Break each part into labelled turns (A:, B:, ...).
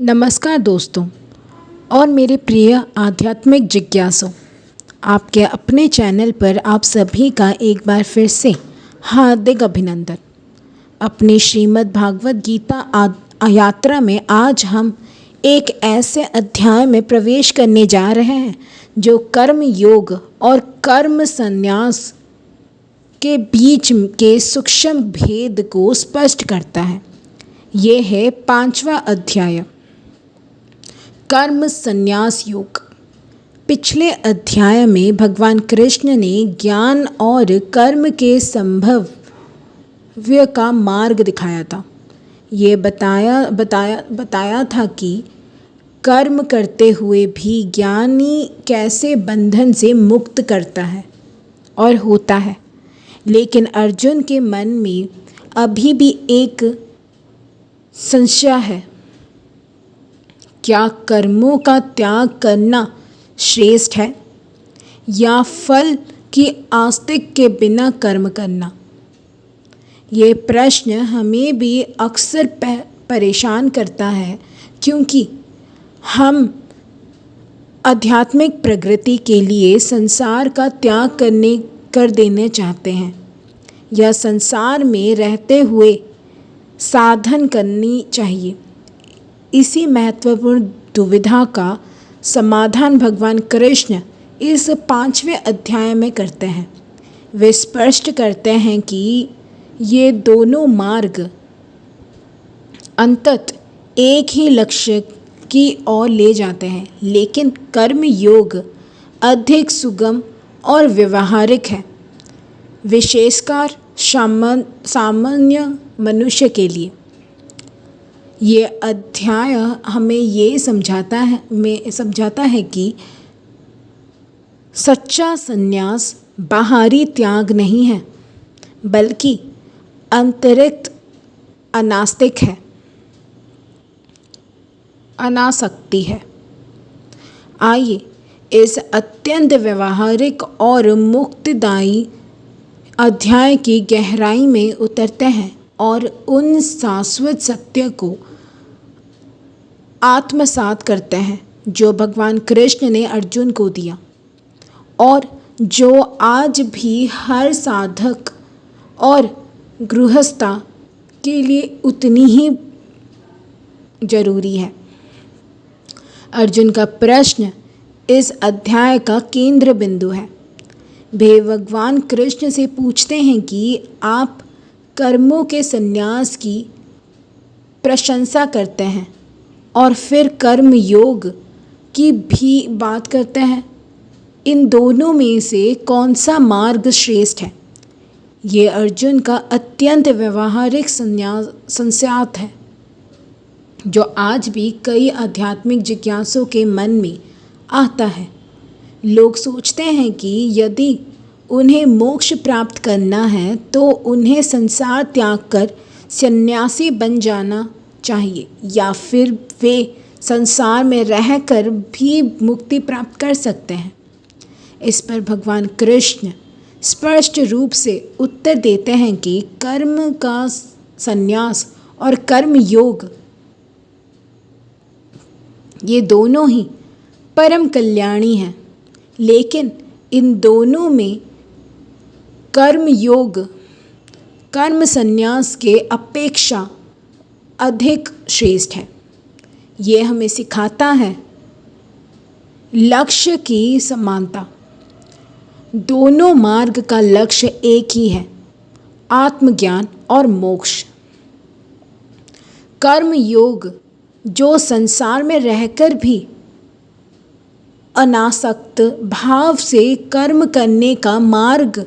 A: नमस्कार दोस्तों और मेरे प्रिय आध्यात्मिक जिज्ञासु, आपके अपने चैनल पर आप सभी का एक बार फिर से हार्दिक अभिनंदन। अपनी श्रीमद् भागवत गीता यात्रा में आज हम एक ऐसे अध्याय में प्रवेश करने जा रहे हैं जो कर्म योग और कर्म संन्यास के बीच के सूक्ष्म भेद को स्पष्ट करता है। ये है 5वां अध्याय, कर्म संन्यास योग। पिछले अध्याय में भगवान कृष्ण ने ज्ञान और कर्म के संभव्य का मार्ग दिखाया था। ये बताया था कि कर्म करते हुए भी ज्ञानी कैसे बंधन से मुक्त करता है और होता है। लेकिन अर्जुन के मन में अभी भी एक संशय है, क्या कर्मों का त्याग करना श्रेष्ठ है या फल की आस्तिक के बिना कर्म करना? ये प्रश्न हमें भी अक्सर परेशान करता है, क्योंकि हम आध्यात्मिक प्रगति के लिए संसार का त्याग कर देना चाहते हैं या संसार में रहते हुए साधन करनी चाहिए। इसी महत्वपूर्ण दुविधा का समाधान भगवान कृष्ण इस 5वें अध्याय में करते हैं। वे स्पष्ट करते हैं कि ये दोनों मार्ग अंततः एक ही लक्ष्य की ओर ले जाते हैं, लेकिन कर्म योग अधिक सुगम और व्यवहारिक है, विशेषकर सामान्य मनुष्य के लिए। ये अध्याय हमें ये समझाता है कि सच्चा संन्यास बाहरी त्याग नहीं है, बल्कि आंतरिक अनासक्ति है। आइए इस अत्यंत व्यवहारिक और मुक्तिदायी अध्याय की गहराई में उतरते हैं और उन शाश्वत सत्य को आत्मसात करते हैं जो भगवान कृष्ण ने अर्जुन को दिया और जो आज भी हर साधक और गृहस्था के लिए उतनी ही जरूरी है। अर्जुन का प्रश्न इस अध्याय का केंद्र बिंदु है। वे भगवान कृष्ण से पूछते हैं कि आप कर्मों के संन्यास की प्रशंसा करते हैं और फिर कर्म योग की भी बात करते हैं। इन दोनों में से कौन सा मार्ग श्रेष्ठ है? ये अर्जुन का अत्यंत व्यवहारिक संशय है, जो आज भी कई आध्यात्मिक जिज्ञासुओं के मन में आता है। लोग सोचते हैं कि यदि उन्हें मोक्ष प्राप्त करना है तो उन्हें संसार त्याग कर सन्यासी बन जाना चाहिए, या फिर वे संसार में रहकर भी मुक्ति प्राप्त कर सकते हैं। इस पर भगवान कृष्ण स्पष्ट रूप से उत्तर देते हैं कि कर्म का संन्यास और कर्म योग ये दोनों ही परम कल्याणी हैं, लेकिन इन दोनों में कर्म योग कर्म संन्यास के अपेक्षा अधिक श्रेष्ठ है। ये हमें सिखाता है लक्ष्य की समानता। दोनों मार्ग का लक्ष्य एक ही है, आत्मज्ञान और मोक्ष। कर्म योग जो संसार में रहकर भी अनासक्त भाव से कर्म करने का मार्ग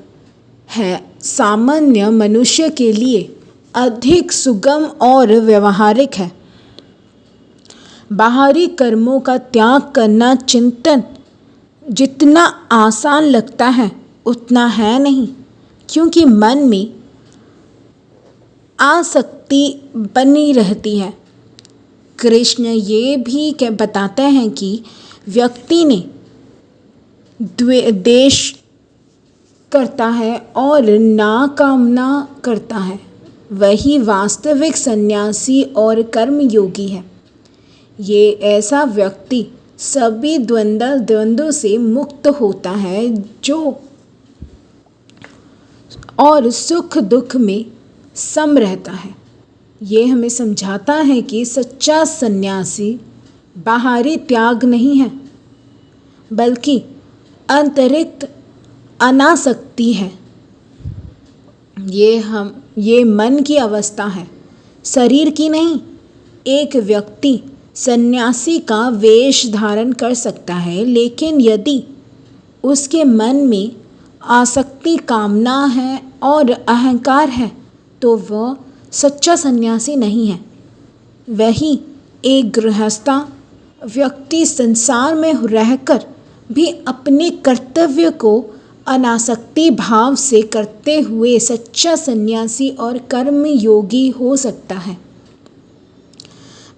A: है, सामान्य मनुष्य के लिए अधिक सुगम और व्यवहारिक है। बाहरी कर्मों का त्याग करना चिंतन जितना आसान लगता है उतना है नहीं, क्योंकि मन में आसक्ति बनी रहती है। कृष्ण ये भी बताते हैं कि व्यक्ति ने द्वेष करता है और नाकामना करता है, वही वास्तविक सन्यासी और कर्मयोगी है। ये ऐसा व्यक्ति सभी द्वंद्वों से मुक्त होता है जो और सुख दुख में सम रहता है। ये हमें समझाता है कि सच्चा सन्यासी बाहरी त्याग नहीं है, बल्कि आंतरिक अनासक्ति है। ये मन की अवस्था है, शरीर की नहीं। एक व्यक्ति सन्यासी का वेश धारण कर सकता है, लेकिन यदि उसके मन में आसक्ति, कामना है और अहंकार है तो वह सच्चा सन्यासी नहीं है। वही एक गृहस्था व्यक्ति संसार में रहकर भी अपने कर्तव्य को अनासक्ति भाव से करते हुए सच्चा सन्यासी और कर्म योगी हो सकता है।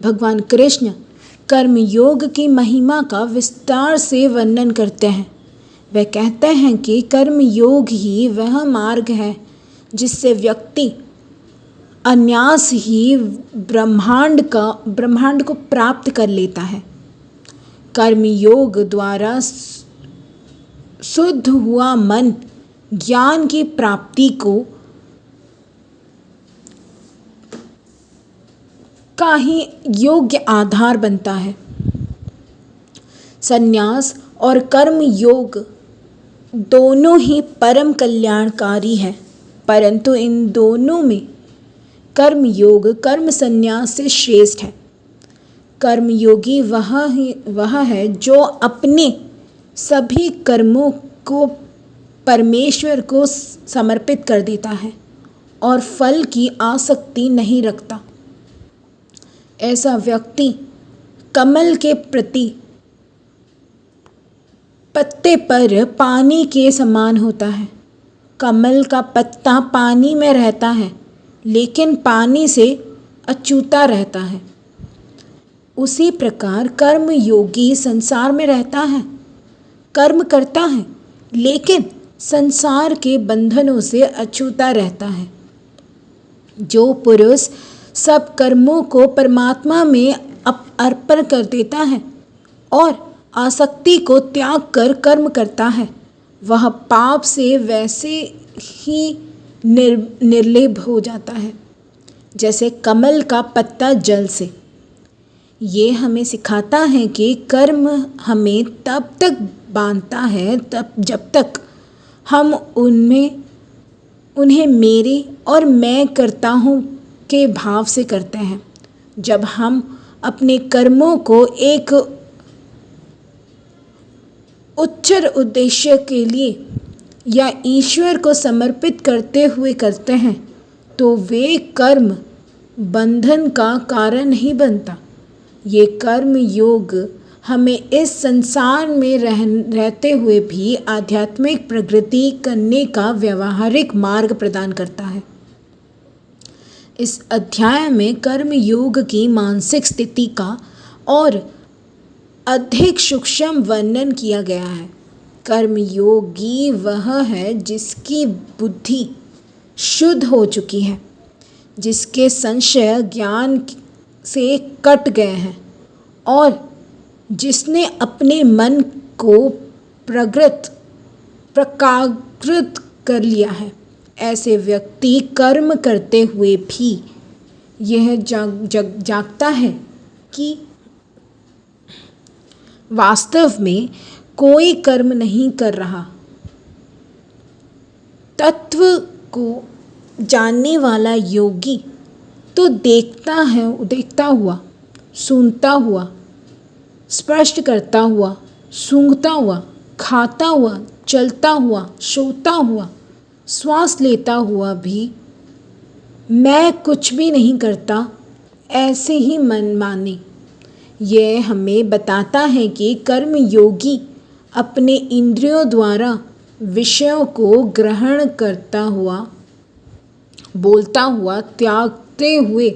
A: भगवान कृष्ण कर्म योग की महिमा का विस्तार से वर्णन करते हैं। वे कहते हैं कि कर्म योग ही वह मार्ग है जिससे व्यक्ति अनायास ही ब्रह्मांड को प्राप्त कर लेता है। कर्म योग द्वारा शुद्ध हुआ मन ज्ञान की प्राप्ति का ही योग्य आधार बनता है। संन्यास और कर्म योग दोनों ही परम कल्याणकारी है, परंतु इन दोनों में कर्म योग कर्म संन्यास से श्रेष्ठ है। कर्म योगी वह है जो अपने सभी कर्मों को परमेश्वर को समर्पित कर देता है और फल की आसक्ति नहीं रखता। ऐसा व्यक्ति कमल के प्रति पत्ते पर पानी के समान होता है। कमल का पत्ता पानी में रहता है, लेकिन पानी से अछूता रहता है। उसी प्रकार कर्म योगी संसार में रहता है, कर्म करता है, लेकिन संसार के बंधनों से अछूता रहता है। जो पुरुष सब कर्मों को परमात्मा में अर्पण कर देता है और आसक्ति को त्याग कर कर्म करता है, वह पाप से वैसे ही निर्लेप हो जाता है जैसे कमल का पत्ता जल से। ये हमें सिखाता है कि कर्म हमें तब तक बांधता है जब तक हम उन्हें मेरे और मैं करता हूँ के भाव से करते हैं। जब हम अपने कर्मों को एक उच्चर उद्देश्य के लिए या ईश्वर को समर्पित करते हुए करते हैं तो वे कर्म बंधन का कारण नहीं बनता। ये कर्म योग हमें इस संसार में रहते हुए भी आध्यात्मिक प्रगति करने का व्यावहारिक मार्ग प्रदान करता है। इस अध्याय में कर्म योग की मानसिक स्थिति का और अधिक सूक्ष्म वर्णन किया गया है। कर्म योगी वह है जिसकी बुद्धि शुद्ध हो चुकी है, जिसके संशय ज्ञान से कट गए हैं और जिसने अपने मन को प्रकाकृत कर लिया है। ऐसे व्यक्ति कर्म करते हुए भी यह जागता है कि वास्तव में कोई कर्म नहीं कर रहा। तत्व को जानने वाला योगी तो देखता हुआ, सुनता हुआ, स्पर्श करता हुआ, सूंघता हुआ, खाता हुआ, चलता हुआ, सोता हुआ, श्वास लेता हुआ भी मैं कुछ भी नहीं करता ऐसे ही मन माने। यह हमें बताता है कि कर्म योगी अपने इंद्रियों द्वारा विषयों को ग्रहण करता हुआ, बोलता हुआ, त्यागते हुए,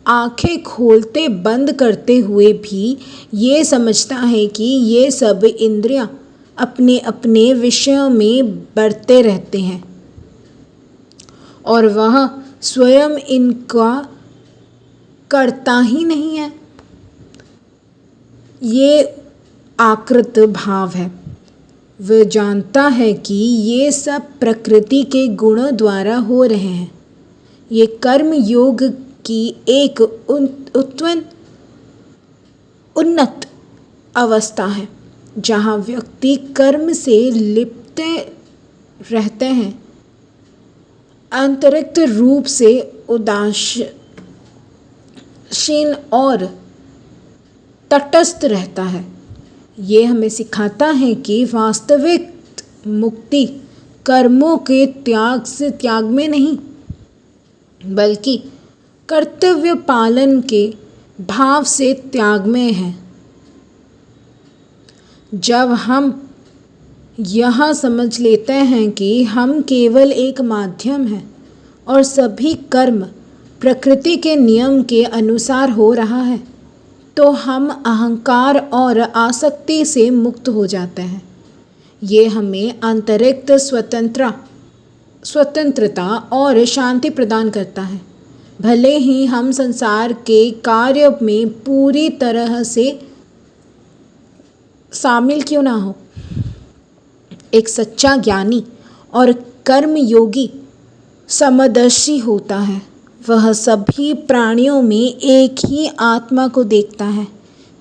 A: आंखें खोलते बंद करते हुए भी ये समझता है कि ये सब इंद्रियां अपने अपने विषयों में बढ़ते रहते हैं और वह स्वयं इनका करता ही नहीं है। ये आकृत भाव है। वह जानता है कि ये सब प्रकृति के गुणों द्वारा हो रहे हैं। ये कर्म योग की एक उन्नत अवस्था है जहाँ व्यक्ति कर्म से लिप्त रहते हैं, आंतरिक रूप से उदासीन और तटस्थ रहता है। ये हमें सिखाता है कि वास्तविक मुक्ति कर्मों के त्याग में नहीं, बल्कि कर्तव्य पालन के भाव से त्याग में है। जब हम यह समझ लेते हैं कि हम केवल एक माध्यम हैं और सभी कर्म प्रकृति के नियम के अनुसार हो रहा है, तो हम अहंकार और आसक्ति से मुक्त हो जाते हैं। ये हमें आंतरिक स्वतंत्रता और शांति प्रदान करता है, भले ही हम संसार के कार्य में पूरी तरह से शामिल क्यों ना हो। एक सच्चा ज्ञानी और कर्म योगी समदर्शी होता है। वह सभी प्राणियों में एक ही आत्मा को देखता है,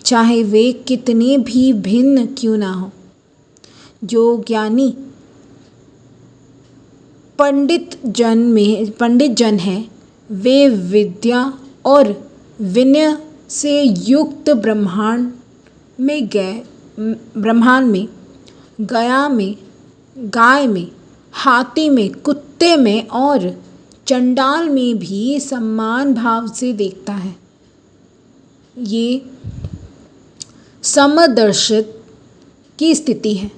A: चाहे वे कितने भी भिन्न क्यों ना हो। जो ज्ञानी पंडित जन है, वे विद्या और विनय से युक्त ब्रह्मांड में, गया में, गाय में, हाथी में, कुत्ते में और चंडाल में भी समान भाव से देखता है। ये समदर्शित की स्थिति है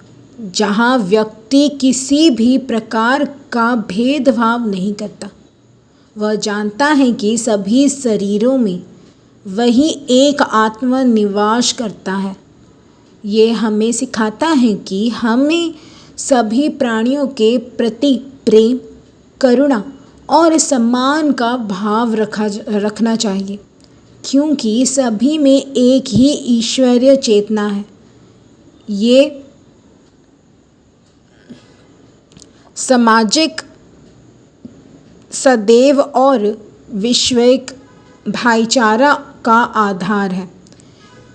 A: जहाँ व्यक्ति किसी भी प्रकार का भेदभाव नहीं करता। वह जानता है कि सभी शरीरों में वही एक आत्मा निवास करता है। ये हमें सिखाता है कि हमें सभी प्राणियों के प्रति प्रेम, करुणा और सम्मान का भाव रखना चाहिए, क्योंकि सभी में एक ही ईश्वरीय चेतना है। ये सामाजिक सदैव और वैश्विक भाईचारा का आधार है।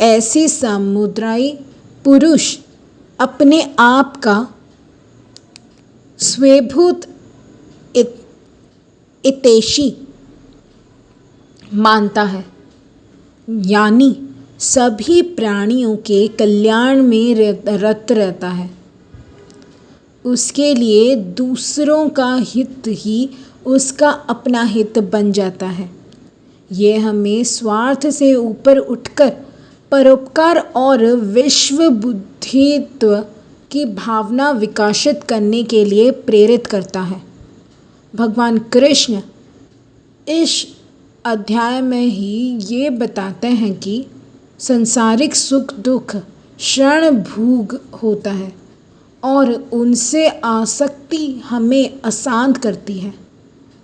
A: ऐसी समुदाय पुरुष अपने आप का स्वभूत हितैषी मानता है, यानी सभी प्राणियों के कल्याण में रत रहता है। उसके लिए दूसरों का हित ही उसका अपना हित बन जाता है। ये हमें स्वार्थ से ऊपर उठकर परोपकार और विश्व बुद्धित्व की भावना विकसित करने के लिए प्रेरित करता है। भगवान कृष्ण इस अध्याय में ही ये बताते हैं कि सांसारिक सुख दुख क्षणभंगुर होता है और उनसे आसक्ति हमें अशांत करती है।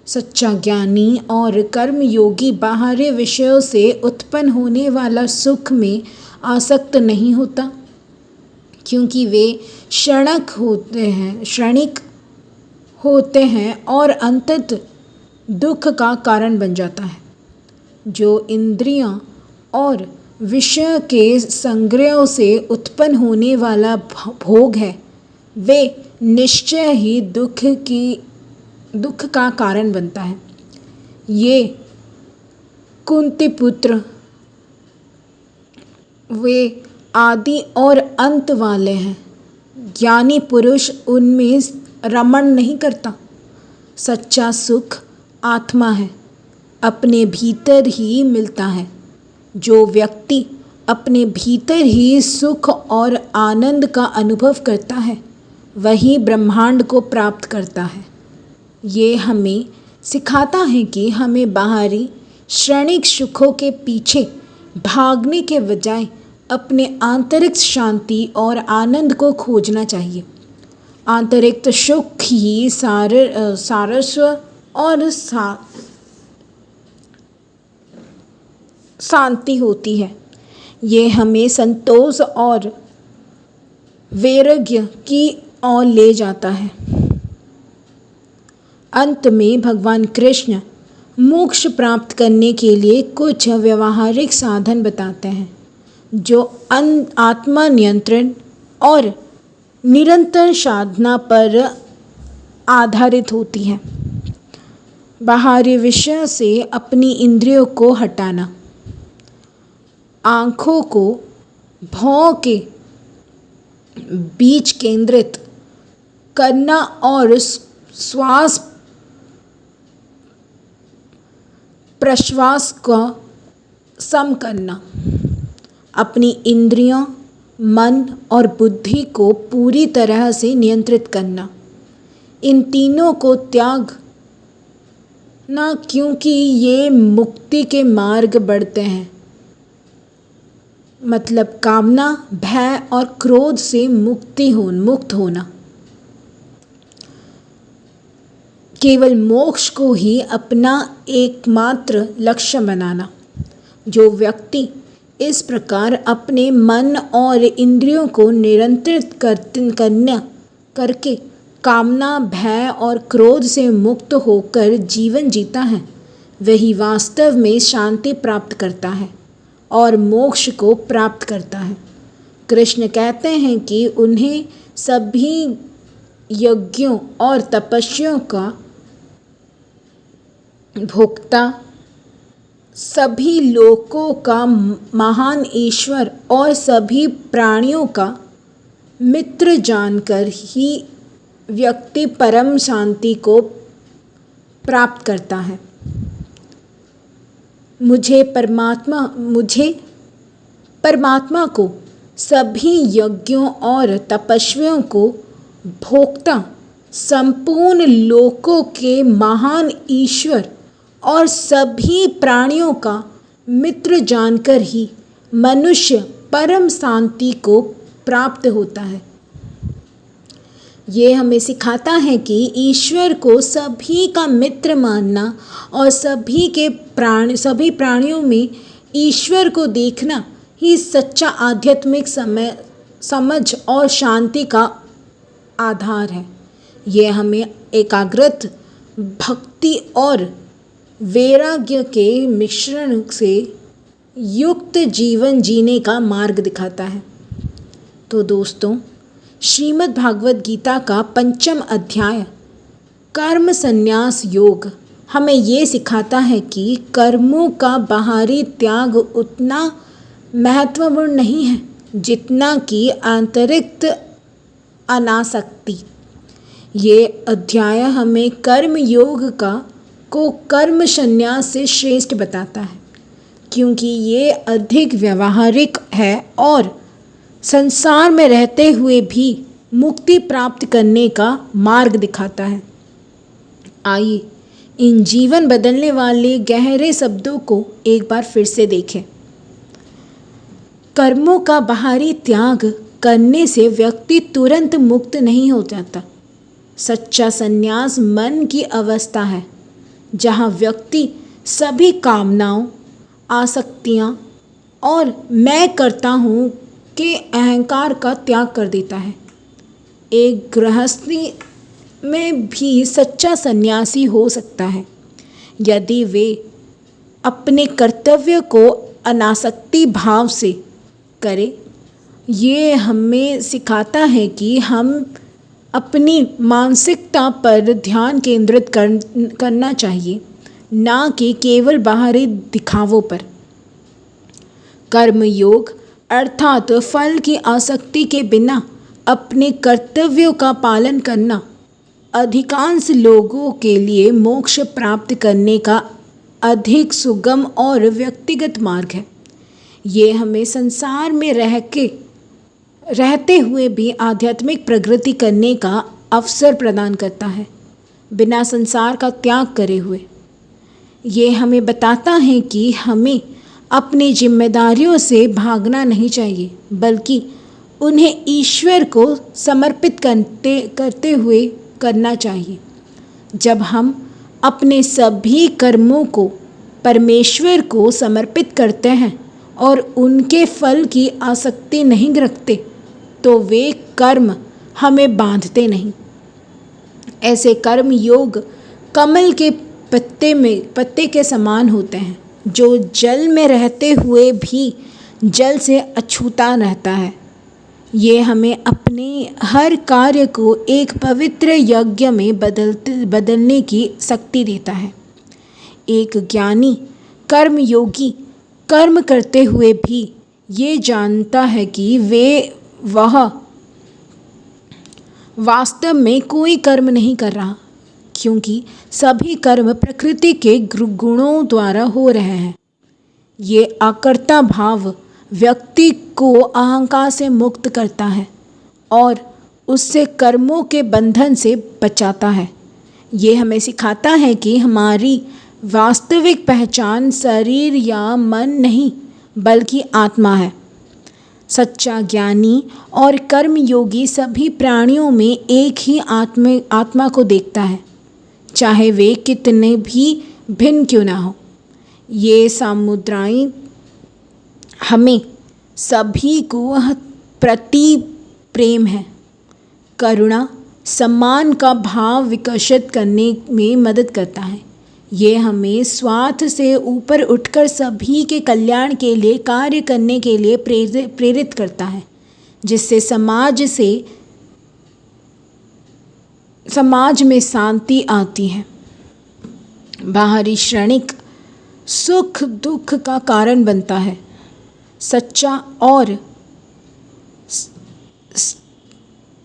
A: सच्चा ज्ञानी और कर्मयोगी बाहरी विषयों से उत्पन्न होने वाला सुख में आसक्त नहीं होता, क्योंकि वे क्षणिक होते हैं और अंततः दुख का कारण बन जाता है। जो इंद्रियां और विषय के संग्रह से उत्पन्न होने वाला भोग है, वे निश्चय ही दुख का कारण बनता है। ये कुंती पुत्र वे आदि और अंत वाले हैं। ज्ञानी पुरुष उनमें रमण नहीं करता। सच्चा सुख आत्मा है, अपने भीतर ही मिलता है। जो व्यक्ति अपने भीतर ही सुख और आनंद का अनुभव करता है, वही ब्रह्मांड को प्राप्त करता है। ये हमें सिखाता है कि हमें बाहरी क्षणिक सुखों के पीछे भागने के बजाय अपने आंतरिक शांति और आनंद को खोजना चाहिए। आंतरिक सुख ही सारस्व और शांति होती है। ये हमें संतोष और वैराग्य की ओर ले जाता है। अंत में भगवान कृष्ण मोक्ष प्राप्त करने के लिए कुछ व्यवहारिक साधन बताते हैं जो आत्मा नियंत्रण और निरंतर साधना पर आधारित होती हैं। बाहरी विषय से अपनी इंद्रियों को हटाना, आँखों को भौं के बीच केंद्रित करना और श्वास प्रश्वास का सम करना, अपनी इंद्रियों, मन और बुद्धि को पूरी तरह से नियंत्रित करना। इन तीनों को त्याग ना, क्योंकि ये मुक्ति के मार्ग बढ़ते हैं। मतलब कामना, भय और क्रोध से मुक्त होना। केवल मोक्ष को ही अपना एकमात्र लक्ष्य बनाना। जो व्यक्ति इस प्रकार अपने मन और इंद्रियों को नियंत्रित करके कामना, भय और क्रोध से मुक्त होकर जीवन जीता है, वही वास्तव में शांति प्राप्त करता है और मोक्ष को प्राप्त करता है। कृष्ण कहते हैं कि उन्हें सभी यज्ञों और तपस्याओं का भोक्ता, सभी लोकों का महान ईश्वर और सभी प्राणियों का मित्र जानकर ही व्यक्ति परम शांति को प्राप्त करता है। मुझे परमात्मा को सभी यज्ञों और तपस्याओं को भोक्ता, संपूर्ण लोकों के महान ईश्वर और सभी प्राणियों का मित्र जानकर ही मनुष्य परम शांति को प्राप्त होता है। ये हमें सिखाता है कि ईश्वर को सभी का मित्र मानना और सभी प्राणियों में ईश्वर को देखना ही सच्चा आध्यात्मिक समझ और शांति का आधार है। ये हमें एकाग्रत भक्ति और वैराग्य के मिश्रण से युक्त जीवन जीने का मार्ग दिखाता है। तो दोस्तों, श्रीमद् भागवत गीता का 5वां अध्याय कर्म संन्यास योग हमें ये सिखाता है कि कर्मों का बाहरी त्याग उतना महत्वपूर्ण नहीं है जितना कि आंतरिक अनासक्ति। ये अध्याय हमें कर्म योग को कर्म संन्यास से श्रेष्ठ बताता है, क्योंकि ये अधिक व्यवहारिक है और संसार में रहते हुए भी मुक्ति प्राप्त करने का मार्ग दिखाता है। आइए इन जीवन बदलने वाले गहरे शब्दों को एक बार फिर से देखें। कर्मों का बाहरी त्याग करने से व्यक्ति तुरंत मुक्त नहीं हो जाता। सच्चा संन्यास मन की अवस्था है जहाँ व्यक्ति सभी कामनाओं, आसक्तियाँ और मैं करता हूँ के अहंकार का त्याग कर देता है। एक गृहस्थी में भी सच्चा सन्यासी हो सकता है यदि वे अपने कर्तव्य को अनासक्ति भाव से करे। ये हमें सिखाता है कि हम अपनी मानसिकता पर ध्यान केंद्रित करना चाहिए, ना कि केवल बाहरी दिखावों पर। कर्म योग अर्थात फल की आसक्ति के बिना अपने कर्तव्यों का पालन करना अधिकांश लोगों के लिए मोक्ष प्राप्त करने का अधिक सुगम और व्यक्तिगत मार्ग है। ये हमें संसार में रहते हुए भी आध्यात्मिक प्रगति करने का अवसर प्रदान करता है, बिना संसार का त्याग करे हुए। ये हमें बताता है कि हमें अपनी जिम्मेदारियों से भागना नहीं चाहिए, बल्कि उन्हें ईश्वर को समर्पित करते हुए करना चाहिए। जब हम अपने सभी कर्मों को परमेश्वर को समर्पित करते हैं, और उनके फल की आसक्ति नहीं रखते तो वे कर्म हमें बांधते नहीं। ऐसे कर्म योग कमल के पत्ते के समान होते हैं, जो जल में रहते हुए भी जल से अछूता रहता है। ये हमें अपने हर कार्य को एक पवित्र यज्ञ में बदलने की शक्ति देता है। एक ज्ञानी कर्म योगी कर्म करते हुए भी ये जानता है कि वह वास्तव में कोई कर्म नहीं कर रहा, क्योंकि सभी कर्म प्रकृति के गुणों द्वारा हो रहे हैं। ये अकर्ता भाव व्यक्ति को अहंकार से मुक्त करता है और उससे कर्मों के बंधन से बचाता है। ये हमें सिखाता है कि हमारी वास्तविक पहचान शरीर या मन नहीं बल्कि आत्मा है। सच्चा ज्ञानी और कर्म योगी सभी प्राणियों में एक ही आत्मा को देखता है, चाहे वे कितने भी भिन्न क्यों ना हो। ये समुदाय हमें सभी को प्रति प्रेम है, करुणा, सम्मान का भाव विकसित करने में मदद करता है। ये हमें स्वार्थ से ऊपर उठकर सभी के कल्याण के लिए कार्य करने के लिए प्रेरित करता है, जिससे समाज में शांति आती है। बाहरी क्षणिक सुख दुख का कारण बनता है। सच्चा और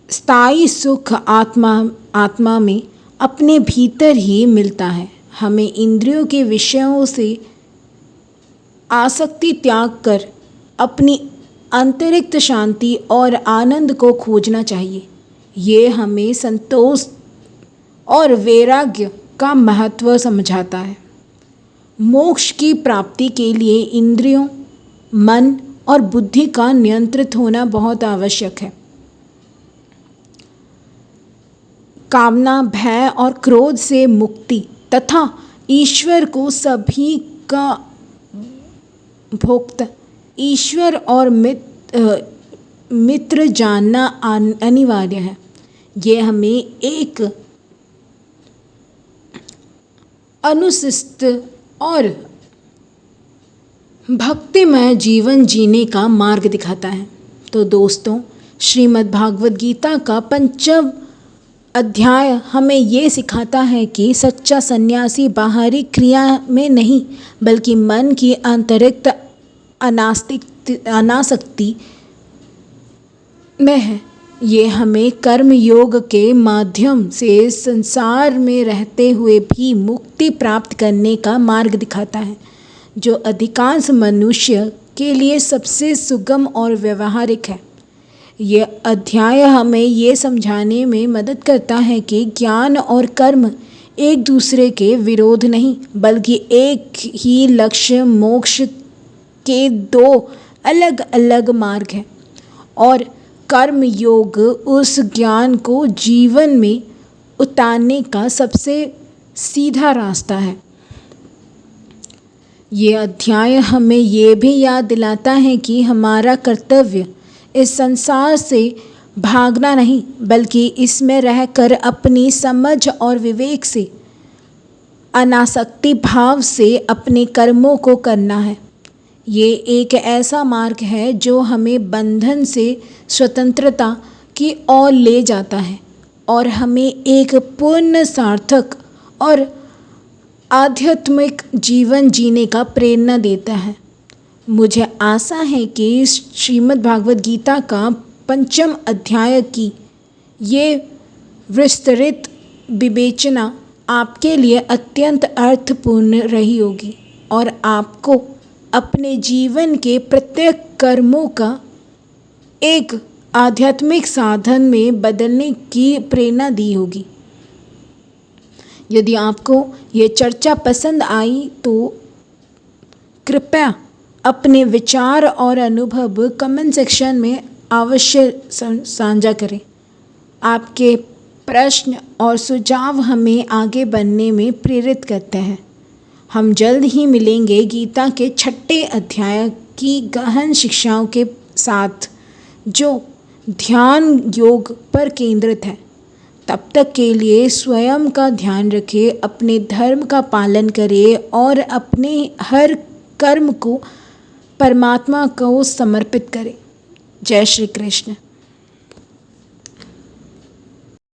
A: स्थायी सुख आत्मा में अपने भीतर ही मिलता है। हमें इंद्रियों के विषयों से आसक्ति त्याग कर अपनी आंतरिक शांति और आनंद को खोजना चाहिए। ये हमें संतोष और वैराग्य का महत्व समझाता है। मोक्ष की प्राप्ति के लिए इंद्रियों, मन और बुद्धि का नियंत्रित होना बहुत आवश्यक है। कामना, भय और क्रोध से मुक्ति तथा ईश्वर को सभी का भोक्ता, ईश्वर और मित्र जानना अनिवार्य है। ये हमें एक अनुशिष्ट और भक्तिमय जीवन जीने का मार्ग दिखाता है। तो दोस्तों, श्रीमद् भागवत गीता का 5वां अध्याय हमें ये सिखाता है कि सच्चा सन्यासी बाहरी क्रिया में नहीं बल्कि मन की आंतरिक अनासक्ति में है। ये हमें कर्म योग के माध्यम से संसार में रहते हुए भी मुक्ति प्राप्त करने का मार्ग दिखाता है, जो अधिकांश मनुष्य के लिए सबसे सुगम और व्यवहारिक है। ये अध्याय हमें ये समझाने में मदद करता है कि ज्ञान और कर्म एक दूसरे के विरोध नहीं बल्कि एक ही लक्ष्य मोक्ष के 2 अलग अलग मार्ग हैं, और कर्म योग उस ज्ञान को जीवन में उतारने का सबसे सीधा रास्ता है। ये अध्याय हमें ये भी याद दिलाता है कि हमारा कर्तव्य इस संसार से भागना नहीं बल्कि इसमें रहकर अपनी समझ और विवेक से अनासक्ति भाव से अपने कर्मों को करना है। ये एक ऐसा मार्ग है जो हमें बंधन से स्वतंत्रता की ओर ले जाता है और हमें एक पूर्ण सार्थक और आध्यात्मिक जीवन जीने का प्रेरणा देता है। मुझे आशा है कि श्रीमद् भागवत गीता का 5वां अध्याय की ये विस्तृत विवेचना आपके लिए अत्यंत अर्थपूर्ण रही होगी और आपको अपने जीवन के प्रत्येक कर्मों का एक आध्यात्मिक साधन में बदलने की प्रेरणा दी होगी। यदि आपको ये चर्चा पसंद आई तो कृपया अपने विचार और अनुभव कमेंट सेक्शन में अवश्य साझा करें। आपके प्रश्न और सुझाव हमें आगे बढ़ने में प्रेरित करते हैं। हम जल्द ही मिलेंगे गीता के 6ठे अध्याय की गहन शिक्षाओं के साथ जो ध्यान योग पर केंद्रित है, तब तक के लिए स्वयं का ध्यान रखें, अपने धर्म का पालन करें और अपने हर कर्म को परमात्मा को समर्पित करें। जय श्री कृष्ण।